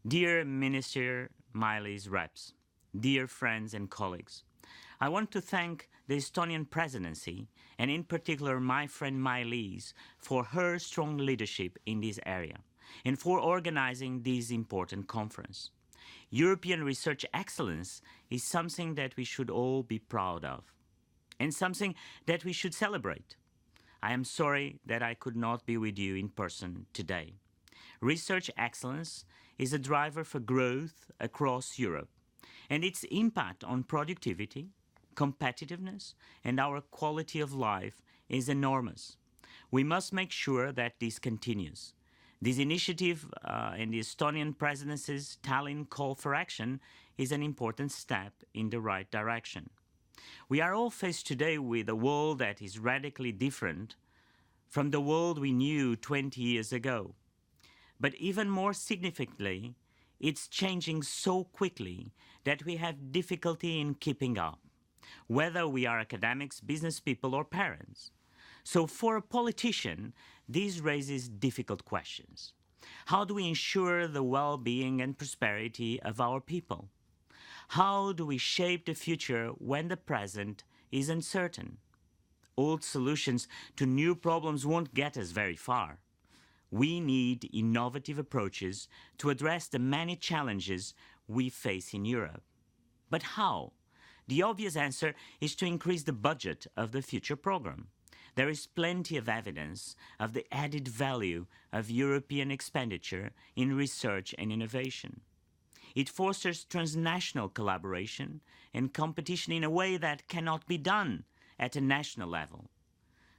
Dear Minister Miley's reps, dear friends and colleagues, I want to thank the Estonian Presidency, and in particular my friend Miley's, for her strong leadership in this area and for organizing this important conference. European research excellence is something that we should all be proud of and something that we should celebrate. I am sorry that I could not be with you in person today. Research excellence is a driver for growth across Europe, and its impact on productivity, competitiveness, and our quality of life is enormous. We must make sure that this continues. This initiative in the Estonian Presidency's Tallinn call for action is an important step in the right direction. We are all faced today with a world that is radically different from the world we knew 20 years ago. But even more significantly, it's changing so quickly that we have difficulty in keeping up, whether we are academics, business people, or parents. So for a politician, this raises difficult questions. How do we ensure the well-being and prosperity of our people? How do we shape the future when the present is uncertain? Old solutions to new problems won't get us very far. We need innovative approaches to address the many challenges we face in Europe. But how? The obvious answer is to increase the budget of the future program. There is plenty of evidence of the added value of European expenditure in research and innovation. It fosters transnational collaboration and competition in a way that cannot be done at a national level.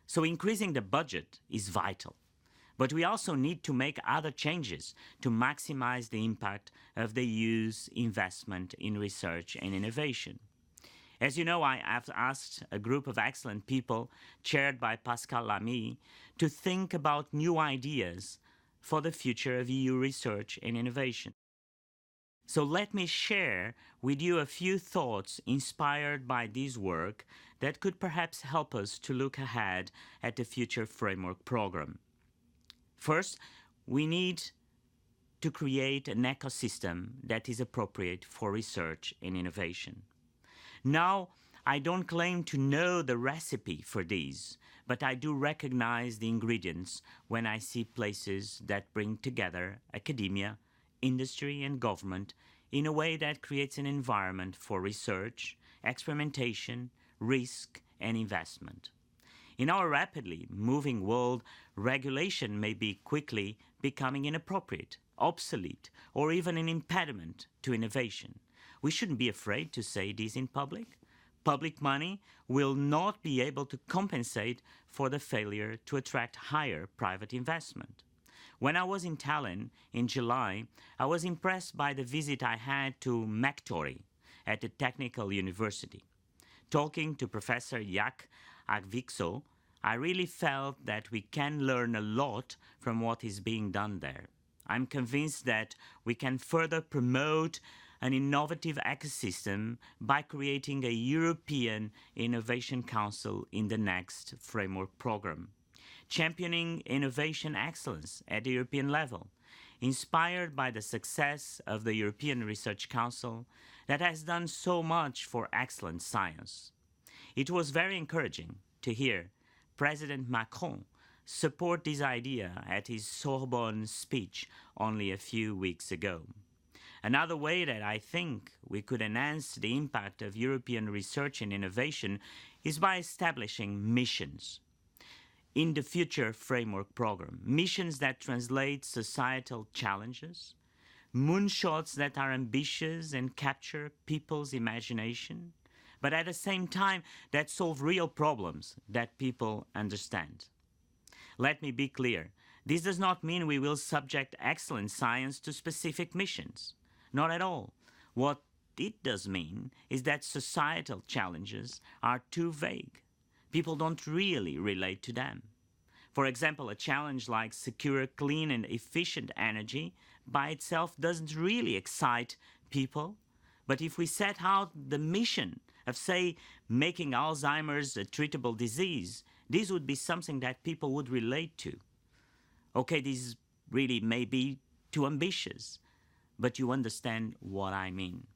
So increasing the budget is vital. But we also need to make other changes to maximize the impact of the EU's investment in research and innovation. As you know, I have asked a group of excellent people, chaired by Pascal Lamy, to think about new ideas for the future of EU research and innovation. So let me share with you a few thoughts inspired by this work that could perhaps help us to look ahead at the future framework program. First, we need to create an ecosystem that is appropriate for research and innovation. Now, I don't claim to know the recipe for these, but I do recognize the ingredients when I see places that bring together academia, industry, and government in a way that creates an environment for research, experimentation, risk, and investment. In our rapidly moving world, regulation may be quickly becoming inappropriate, obsolete, or even an impediment to innovation. We shouldn't be afraid to say this in public. Public money will not be able to compensate for the failure to attract higher private investment. When I was in Tallinn in July, I was impressed by the visit I had to Mektori at the Technical University. Talking to Professor Jak Agvikso, I really felt that we can learn a lot from what is being done there. I'm convinced that we can further promote an innovative ecosystem by creating a European Innovation Council in the next framework program, championing innovation excellence at the European level, inspired by the success of the European Research Council that has done so much for excellent science. It was very encouraging to hear President Macron support this idea at his Sorbonne speech only a few weeks ago. Another way that I think we could enhance the impact of European research and innovation is by establishing missions in the future framework program. Missions that translate societal challenges, moonshots that are ambitious and capture people's imagination, but at the same time that solve real problems that people understand. Let me be clear. This does not mean we will subject excellent science to specific missions. Not at all. What it does mean is that societal challenges are too vague. People don't really relate to them. For example, a challenge like secure, clean, and efficient energy by itself doesn't really excite people. But if we set out the mission of, say, making Alzheimer's a treatable disease, this would be something that people would relate to. Okay, this really may be too ambitious, but you understand what I mean.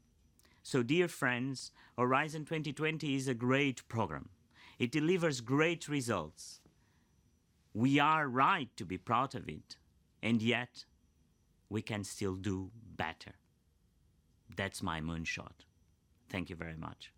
So, dear friends, Horizon 2020 is a great program. It delivers great results. We are right to be proud of it, and yet we can still do better. That's my moonshot. Thank you very much.